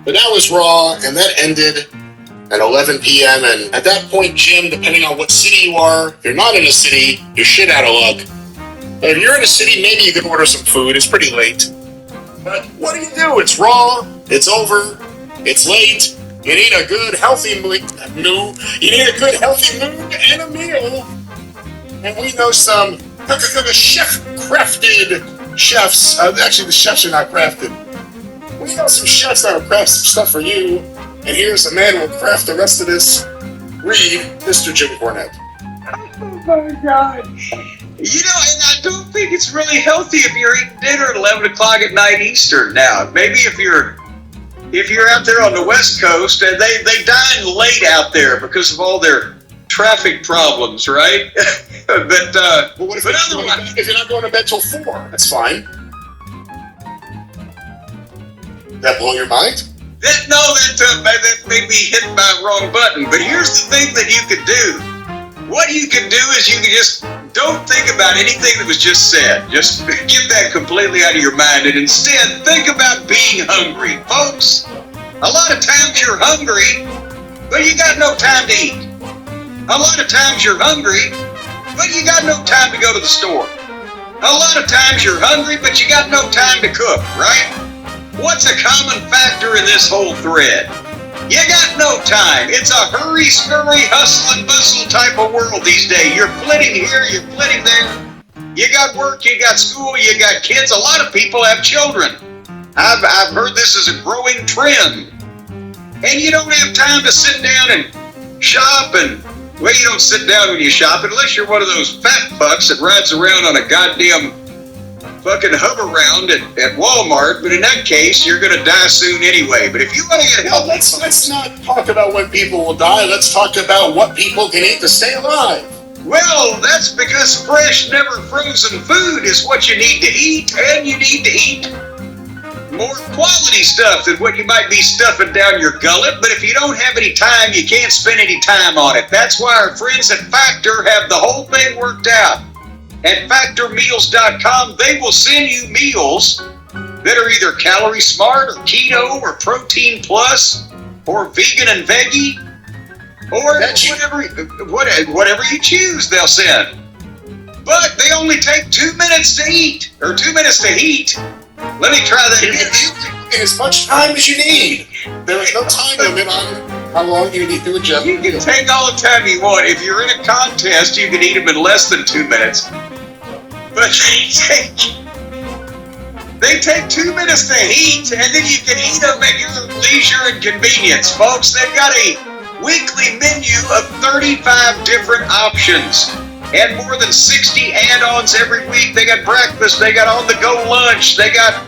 But that was Raw, and that ended at 11 p.m. And at that point, Jim, depending on what city you are, if you're not in a city, you're shit out of luck. But if you're in a city, maybe you can order some food. It's pretty late. But what do? It's Raw. It's over. It's late. You need a good, healthy meal. You need a good, healthy mood and a meal. And we know some chef-crafted chefs. Actually, the chefs are not crafted. We know some chefs that will craft some stuff for you. And here's a man who will craft the rest of this. Read Mr. Jim Cornette. Oh my gosh. You know, and I don't think it's really healthy if you're eating dinner at 11 o'clock at night Eastern now. Maybe if you're out there on the West Coast, and they dine late out there because of all their traffic problems, right? But what if you're not going to bed till 4? That's fine. That blow your mind? That may be hitting my wrong button. But here's the thing that you could do. What you can do is you can just don't think about anything that was just said. Just get that completely out of your mind and instead think about being hungry. Folks, a lot of times you're hungry, but you got no time to eat. A lot of times you're hungry, but you got no time to go to the store. A lot of times you're hungry, but you got no time to cook, right? What's a common factor in this whole thread? You got no time. It's a hurry, scurry, hustle and bustle type of world these days. You're flitting here, you're flitting there. You got work, you got school, you got kids. A lot of people have children. I've heard this is a growing trend. And you don't have time to sit down and shop and, well, you don't sit down when you shop unless you're one of those fat fucks that rides around on a goddamn fucking hover around at Walmart, but in that case, you're going to die soon anyway. But if you want to get healthy... Let's not talk about when people will die. Let's talk about what people can eat to stay alive. Well, that's because fresh, never frozen food is what you need to eat, and you need to eat more quality stuff than what you might be stuffing down your gullet. But if you don't have any time, you can't spend any time on it. That's why our friends at Factor have the whole thing worked out. At factormeals.com, they will send you meals that are either calorie smart or keto or protein plus or vegan and veggie or whatever you choose, they'll send. But they only take 2 minutes to eat or 2 minutes to heat. Let me try that again. As much time as you need. There is no time limit on how long you need to adjust. You can take all the time you want. If you're in a contest, you can eat them in less than 2 minutes. But they take 2 minutes to heat, and then you can eat them at your leisure and convenience. Folks, they've got a weekly menu of 35 different options and more than 60 add-ons every week. They got breakfast, they got on-the-go lunch, they got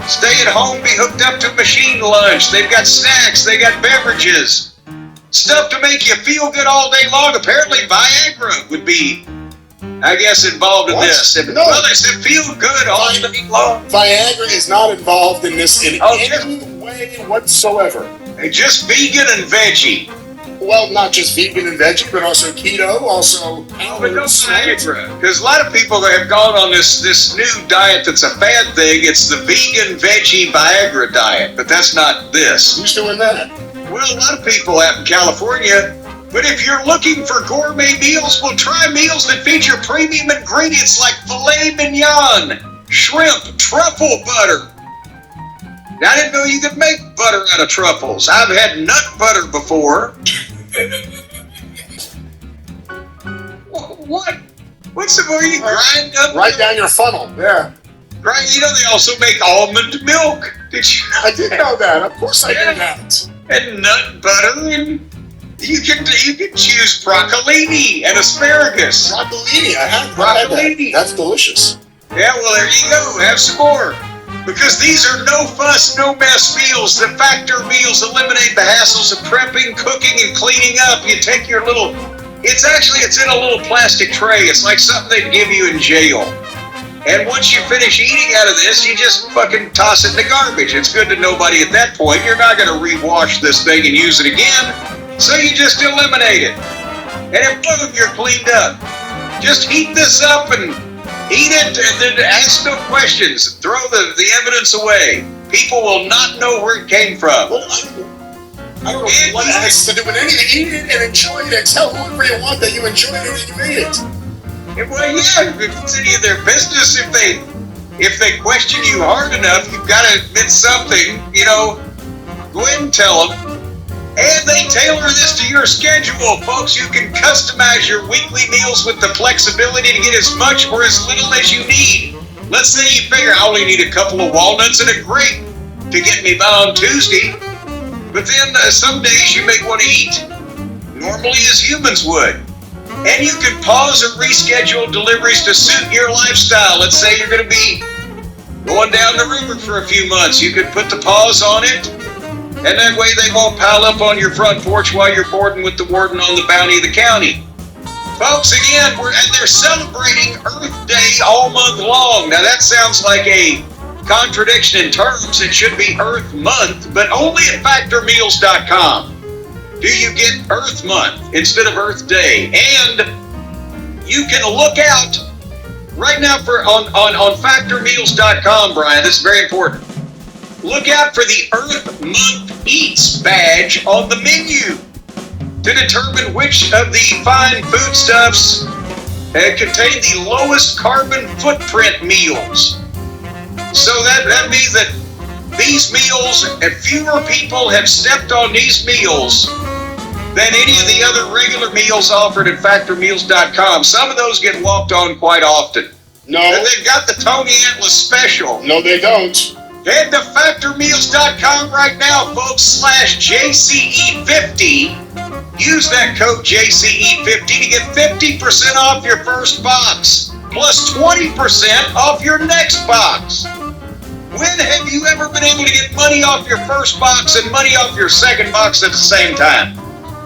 stay at home, be hooked up to machine lunch, they've got snacks, they got beverages, stuff to make you feel good all day long. Apparently Viagra would be, I guess, involved in this. No. Well, they said feel good all day long. Viagra is not involved in this in any way whatsoever. Just vegan and veggie. Well, not just vegan and veggie, but also keto, also... But no Viagra. Because a lot of people have gone on this new diet that's a fad thing. It's the vegan veggie Viagra diet, but that's not this. Who's doing that? Well, a lot of people out in California. But if you're looking for gourmet meals, well, try meals that feature premium ingredients like filet mignon, shrimp, truffle butter. Now, I didn't know you could make butter out of truffles. I've had nut butter before. What? What's the where you grind up? Right down your funnel, yeah. Right, you know they also make almond milk. Did you know I did know that. Of course I knew that. And nut butter, and you can choose broccolini and asparagus. Broccolini, I have broccolini. That's delicious. Yeah, well there you go. Have some more. Because these are no fuss, no mess meals. The Factor meals eliminate the hassles of prepping, cooking, and cleaning up. You take your little, it's in a little plastic tray. It's like something they'd give you in jail. And once you finish eating out of this, you just fucking toss it in the garbage. It's good to nobody at that point. You're not going to rewash this thing and use it again. So you just eliminate it. And then boom, you're cleaned up. Just heat this up and eat it and then ask no questions. Throw the evidence away. People will not know where it came from. Well, I don't know what it has to do with anything. Eat it and enjoy it and tell whoever you want that you enjoyed it and you ate it. Well, yeah, it's any of their business. If they question you hard enough, you've got to admit something, go ahead and tell them. And they tailor this to your schedule, folks. You can customize your weekly meals with the flexibility to get as much or as little as you need. Let's say you figure I only need a couple of walnuts and a grape to get me by on Tuesday. But then some days you may want to eat normally as humans would. And you can pause or reschedule deliveries to suit your lifestyle. Let's say you're going to be going down the river for a few months. You could put the pause on it. And that way they won't pile up on your front porch while you're boarding with the warden on the bounty of the county. Folks, again, they're celebrating Earth Day all month long. Now that sounds like a contradiction in terms. It should be Earth Month, but only at factormeals.com do you get Earth Month instead of Earth Day. And you can look out right now on factormeals.com, Brian. This is very important. Look out for the Earth Month Eats badge on the menu to determine which of the fine foodstuffs contain the lowest carbon footprint meals. So that means that these meals, if fewer people have stepped on these meals than any of the other regular meals offered at factormeals.com, some of those get walked on quite often. No. And they've got the Tony Atlas special. No, they don't. Head to factormeals.com right now, folks, /JCE50. Use that code JCE50 to get 50% off your first box, plus 20% off your next box. When have you ever been able to get money off your first box and money off your second box at the same time?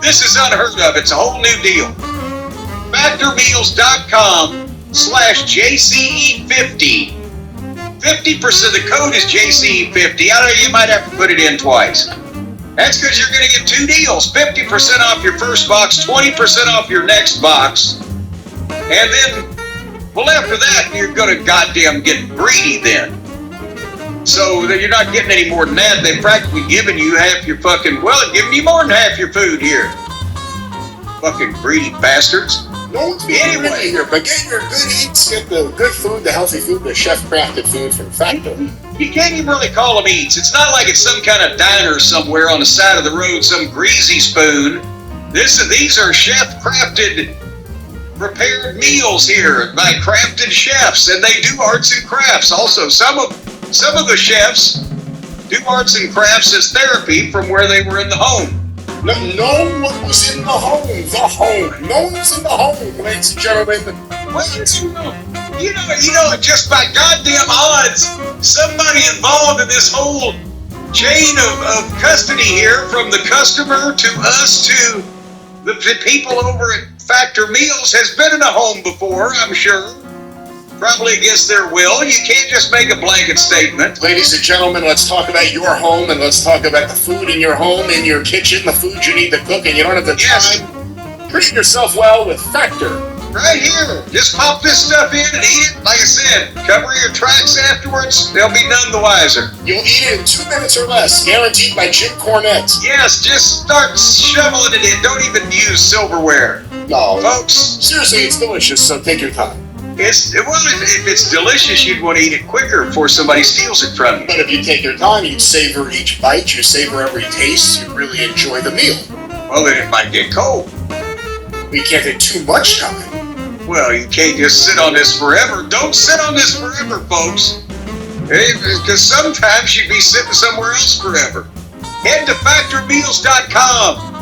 This is unheard of. It's a whole new deal. Factormeals.com /JCE50. 50%, the code is JCE50. I know you might have to put it in twice. That's because you're going to get two deals. 50% off your first box, 20% off your next box. And then, well, after that, you're going to goddamn get greedy then. So you're not getting any more than that. They've practically given you half your giving you more than half your food here. Fucking greedy bastards. No one's being greedy here, but get your good eats, get the good food, the healthy food, the chef-crafted food from Factor. You can't even really call them eats. It's not like it's some kind of diner somewhere on the side of the road, some greasy spoon. These are chef-crafted, prepared meals here by crafted chefs, and they do arts and crafts. Also, some of the chefs do arts and crafts as therapy from where they were in the home. No one was in the home. The home. No one was in the home, ladies and gentlemen. Just by goddamn odds, somebody involved in this whole chain of custody here, from the customer to us to the people over at Factor Meals, has been in a home before, I'm sure. Probably against their will. You can't just make a blanket statement. Ladies and gentlemen, let's talk about your home, and let's talk about the food in your home, in your kitchen, the food you need to cook, and you don't have the time. Treat yourself well with Factor. Right here. Just pop this stuff in and eat it. Like I said, cover your tracks afterwards. They'll be none the wiser. You'll eat it in 2 minutes or less. Guaranteed by Jim Cornette. Yes, just start shoveling it in. Don't even use silverware. No. Folks. Seriously, it's delicious, so take your time. If it's delicious, you'd want to eat it quicker before somebody steals it from you. But if you take your time, you savor each bite, you savor every taste, you really enjoy the meal. Well, then it might get cold. You can't take too much time. Well, you can't just sit on this forever. Don't sit on this forever, folks. Because sometimes you'd be sitting somewhere else forever. Head to factormeals.com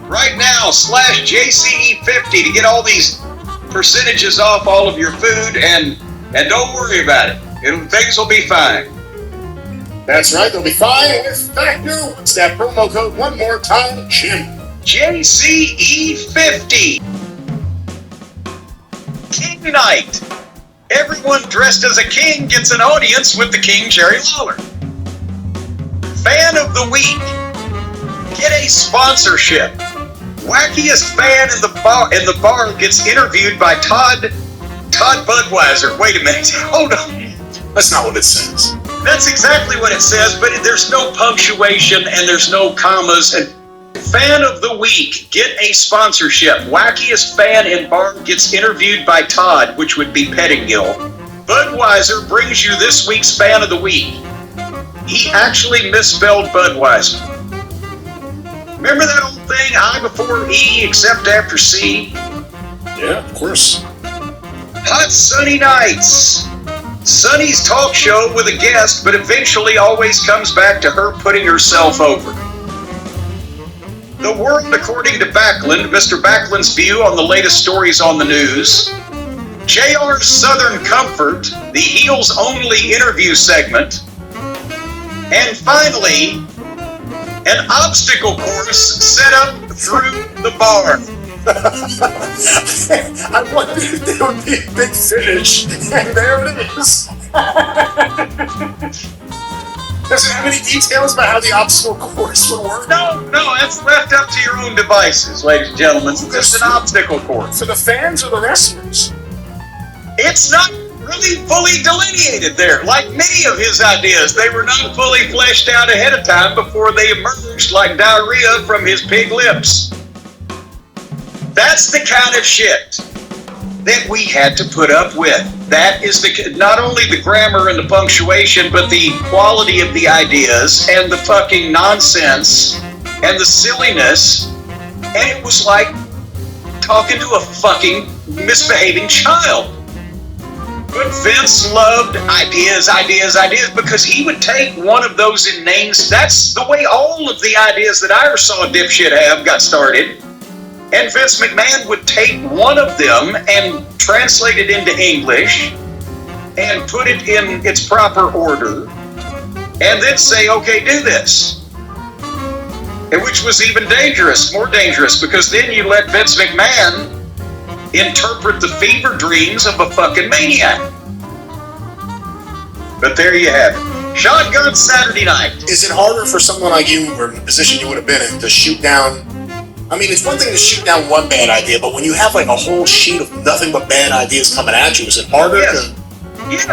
right now /JCE50 to get all these percentages off all of your food, and don't worry about it. Things will be fine. That's right, they'll be fine with Factor. What's that promo code one more time, Jim? JCE50. King Night. Everyone dressed as a king gets an audience with the King Jerry Lawler. Fan of the Week. Get a sponsorship. Wackiest fan in the bar gets interviewed by Todd Budweiser. Wait a minute. Hold on. That's not what it says. That's exactly what it says, but there's no punctuation and there's no commas. And fan of the week, get a sponsorship. Wackiest fan in bar gets interviewed by Todd, which would be Pettingill. Budweiser brings you this week's fan of the week. He actually misspelled Budweiser. Remember that old thing, I before E except after C? Yeah, of course. Hot sunny nights. Sunny's talk show with a guest, but eventually always comes back to her putting herself over. The world according to Backlund, Mr. Backlund's view on the latest stories on the news. JR's Southern Comfort, the Heels Only interview segment. And finally, an obstacle course set up through the bar. I wondered if there would be a big finish, and there it is. Does it have any details about how the obstacle course would work? No, that's left up to your own devices, ladies and gentlemen. It's just an obstacle course. For the fans or the wrestlers? It's not really fully delineated there. Like many of his ideas, they were not fully fleshed out ahead of time before they emerged like diarrhea from his pig lips. That's the kind of shit that we had to put up with. That is not only the grammar and the punctuation, but the quality of the ideas and the fucking nonsense and the silliness. And it was like talking to a fucking misbehaving child. But Vince loved ideas, because he would take one of those inane... That's the way all of the ideas that I ever saw dipshit have got started. And Vince McMahon would take one of them and translate it into English and put it in its proper order and then say, okay, do this. And which was even more dangerous, because then you let Vince McMahon interpret the fever dreams of a fucking maniac. But there you have it. Shotgun Saturday Night. Is it harder for someone like you, or in the position you would have been in, to shoot down... I mean, it's one thing to shoot down one bad idea, but when you have like a whole sheet of nothing but bad ideas coming at you, is it harder to... Yeah,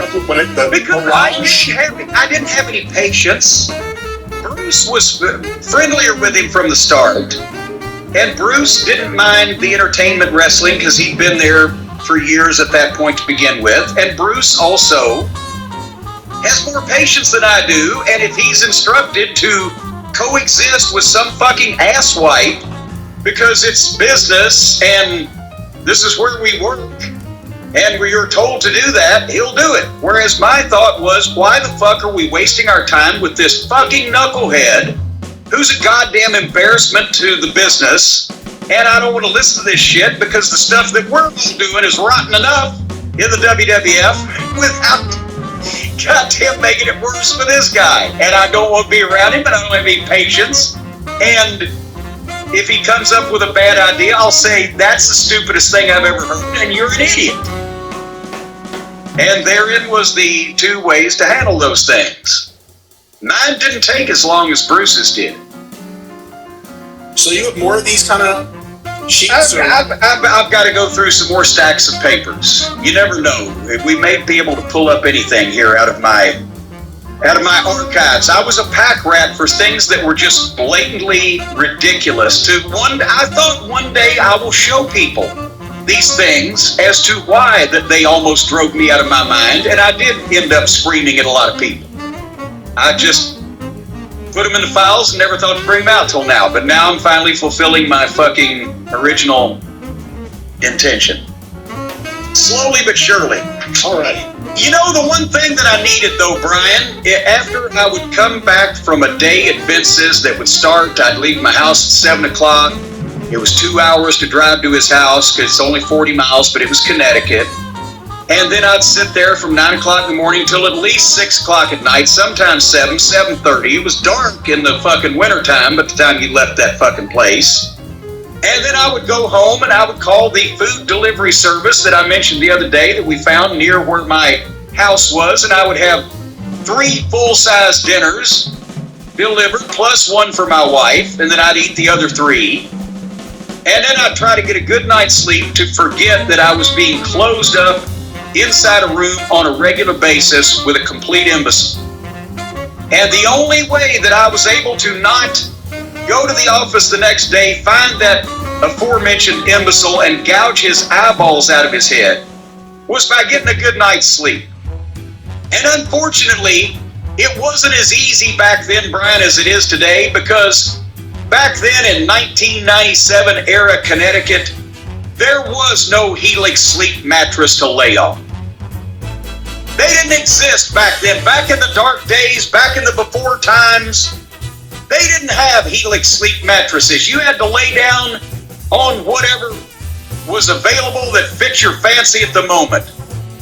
because I didn't have any patience. Bruce was friendlier with him from the start. And Bruce didn't mind the entertainment wrestling because he'd been there for years at that point to begin with. And Bruce also has more patience than I do. And if he's instructed to coexist with some fucking asswipe because it's business and this is where we work and we are told to do that, he'll do it. Whereas my thought was, why the fuck are we wasting our time with this fucking knucklehead who's a goddamn embarrassment to the business, and I don't want to listen to this shit because the stuff that we're all doing is rotten enough in the WWF without goddamn making it worse for this guy. And I don't want to be around him, and I don't have any patience. And if he comes up with a bad idea, I'll say, that's the stupidest thing I've ever heard, and you're an idiot. And therein was the two ways to handle those things. Mine didn't take as long as Bruce's did. So you have more of these kind of sheets? I've got to go through some more stacks of papers. You never know. We may be able to pull up anything here out of my archives. I was a pack rat for things that were just blatantly ridiculous. I thought one day I will show people these things as to why that they almost drove me out of my mind, and I did end up screaming at a lot of people. I just put them in the files and never thought to bring them out till now. But now I'm finally fulfilling my fucking original intention. Slowly but surely. All right. You know, the one thing that I needed though, Brian, after I would come back from a day at Vince's that would start, I'd leave my house at 7 o'clock. It was 2 hours to drive to his house because it's only 40 miles, but it was Connecticut. And then I'd sit there from 9 o'clock in the morning till at least 6 o'clock at night, sometimes 7:30. It was dark in the fucking wintertime by the time you left that fucking place. And then I would go home and I would call the food delivery service that I mentioned the other day that we found near where my house was, and I would have 3 full-size dinners delivered, plus one for my wife, and then I'd eat the other 3. And then I'd try to get a good night's sleep to forget that I was being closed up inside a room on a regular basis with a complete imbecile. And the only way that I was able to not go to the office the next day, find that aforementioned imbecile, and gouge his eyeballs out of his head was by getting a good night's sleep. And unfortunately, it wasn't as easy back then, Brian, as it is today, because back then in 1997 era Connecticut, there was no Helix sleep mattress to lay on. They didn't exist back then. Back in the dark days, back in the before times, they didn't have Helix sleep mattresses. You had to lay down on whatever was available that fit your fancy at the moment.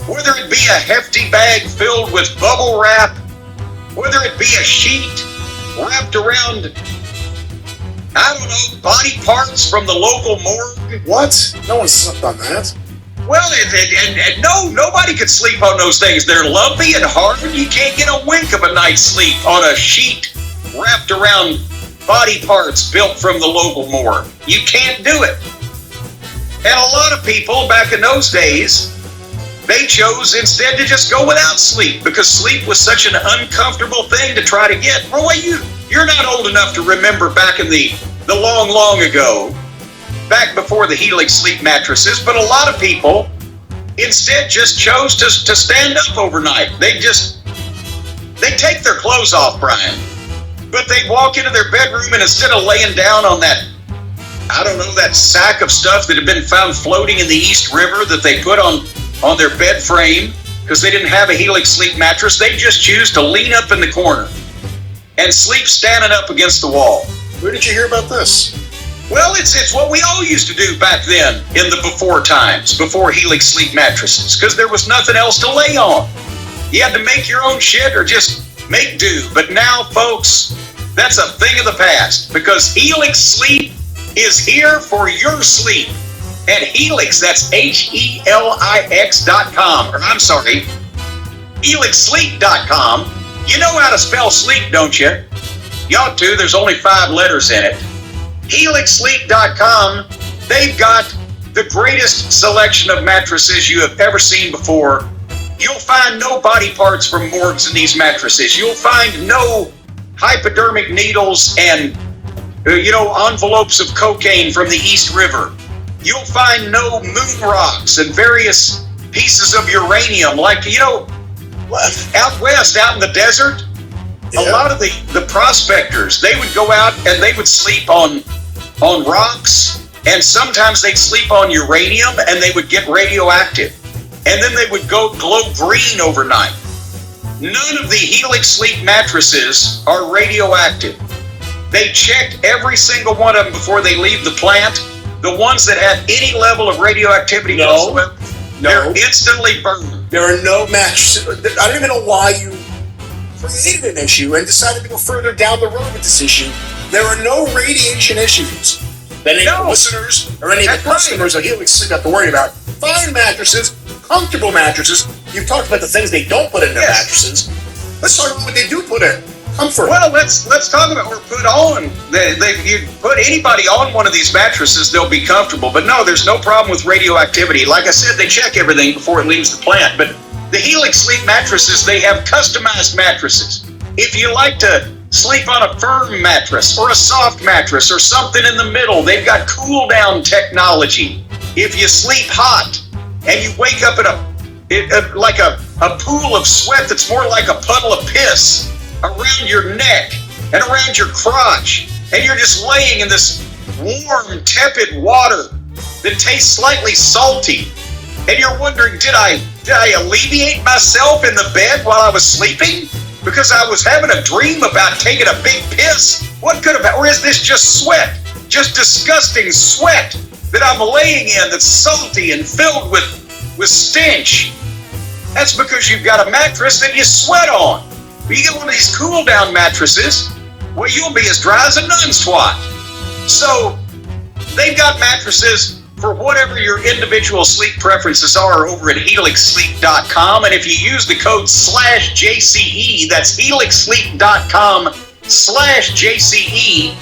Whether it be a hefty bag filled with bubble wrap, whether it be a sheet wrapped around, I don't know, body parts from the local morgue. What? No one slept on that. Well, and no, nobody could sleep on those things. They're lumpy and hard. You can't get a wink of a night's sleep on a sheet wrapped around body parts built from the local morgue. You can't do it. And a lot of people back in those days, they chose instead to just go without sleep because sleep was such an uncomfortable thing to try to get. Roy, you're not old enough to remember back in the long, long ago, back before the Helix sleep mattresses, but a lot of people instead just chose to stand up overnight. They take their clothes off, Brian, but they'd walk into their bedroom and instead of laying down on that, I don't know, that sack of stuff that had been found floating in the East River that they put on their bed frame because they didn't have a Helix sleep mattress, they just choose to lean up in the corner and sleep standing up against the wall. Where did you hear about this? Well, it's what we all used to do back then in the before times, before Helix sleep mattresses, because there was nothing else to lay on. You had to make your own shit or just make do. But now, folks, that's a thing of the past because Helix sleep is here for your sleep. At Helix, that's HELIX.com, or I'm sorry, HelixSleep.com. You know how to spell sleep, don't you? You ought to, there's only 5 letters in it. HelixSleep.com, they've got the greatest selection of mattresses you have ever seen before. You'll find no body parts from morgues in these mattresses. You'll find no hypodermic needles and, envelopes of cocaine from the East River. You'll find no moon rocks and various pieces of uranium like, out west, out in the desert. Yeah. A lot of the prospectors, they would go out and they would sleep on rocks, and sometimes they'd sleep on uranium and they would get radioactive. And then they would go glow green overnight. None of the Helix sleep mattresses are radioactive. They checked every single one of them before they leave the plant. The ones that have any level of radioactivity whatsoever, they're instantly burned. There are no mattresses. I don't even know why you created an issue and decided to go further down the road with this issue. There are no radiation issues that any listeners or any of the customers of Helix Sleep have to worry about. Fine mattresses, comfortable mattresses. You've talked about the things they don't put in their mattresses. Let's talk about what they do put in. Comfort. Well, let's talk about or put on. You put anybody on one of these mattresses, they'll be comfortable. But no, there's no problem with radioactivity. Like I said, they check everything before it leaves the plant. But the Helix sleep mattresses, they have customized mattresses. If you like to sleep on a firm mattress or a soft mattress or something in the middle, they've got cool down technology. If you sleep hot and you wake up in like a pool of sweat that's more like a puddle of piss around your neck and around your crotch, and you're just laying in this warm, tepid water that tastes slightly salty, and you're wondering, did I alleviate myself in the bed while I was sleeping? Because I was having a dream about taking a big piss? What could have, or is this just sweat? Just disgusting sweat that I'm laying in that's salty and filled with stench? That's because you've got a mattress that you sweat on. But you get one of these cool down mattresses, well, you'll be as dry as a nun's twat. So they've got mattresses for whatever your individual sleep preferences are over at HelixSleep.com. And if you use the code /JCE, that's HelixSleep.com/JCE,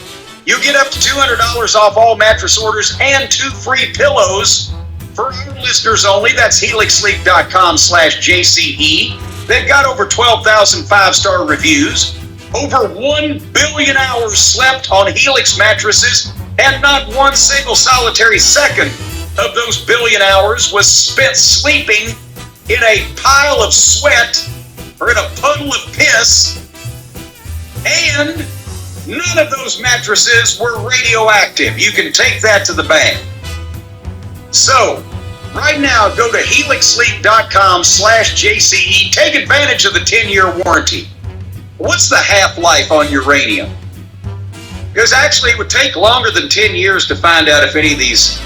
you get up to $200 off all mattress orders and 2 free pillows. For our listeners only, that's HelixSleep.com/JCE. They've got over 12,000 5-star reviews. Over 1 billion hours slept on Helix mattresses, and not one single solitary second of those billion hours was spent sleeping in a pile of sweat or in a puddle of piss, and none of those mattresses were radioactive. You can take that to the bank. So, right now, go to helixsleep.com/JCE. Take advantage of the 10-year warranty. What's the half-life on uranium? Because actually, it would take longer than 10 years to find out if any of these...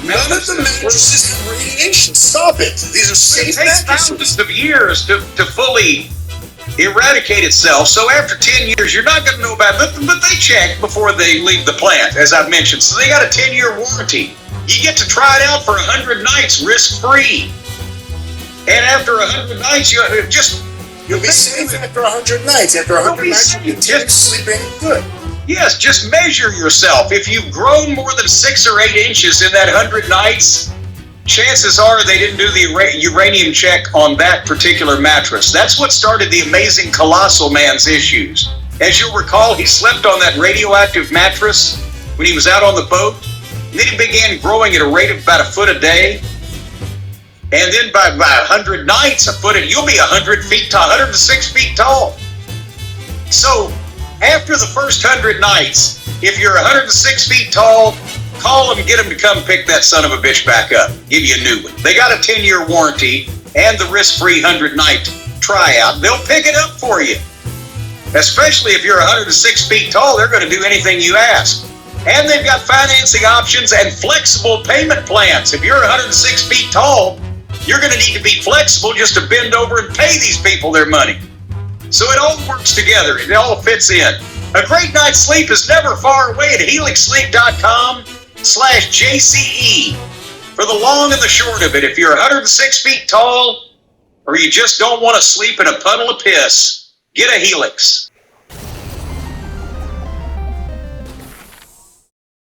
None of the mattresses have radiation. Stop it. These are safe It takes mattresses. thousands of years to fully eradicate itself. So after 10 years, you're not going to know about it. But they check before they leave the plant, as I've mentioned. So they got a 10-year warranty. You get to try it out for 100 nights risk-free. And after 100 nights, You'll be safe after 100 nights. After 100 nights, you'll continue sleeping good. Yes, just measure yourself. If you've grown more than 6 or 8 inches in that 100 nights, chances are they didn't do the uranium check on that particular mattress. That's what started the amazing Colossal Man's issues. As you'll recall, he slept on that radioactive mattress when he was out on the boat. And then he began growing at a rate of about a foot a day. And then by 100 nights, you'll be 100 feet tall, 106 feet tall. So, after the first 100 nights, if you're 106 feet tall, call them, get them to come pick that son of a bitch back up. Give you a new one. They got a 10-year warranty and the risk-free 100-night tryout. They'll pick it up for you. Especially if you're 106 feet tall, they're going to do anything you ask. And they've got financing options and flexible payment plans. If you're 106 feet tall, you're going to need to be flexible just to bend over and pay these people their money. So it all works together. It all fits in. A great night's sleep is never far away at helixsleep.com/JCE. For the long and the short of it, if you're 106 feet tall or you just don't want to sleep in a puddle of piss, get a Helix.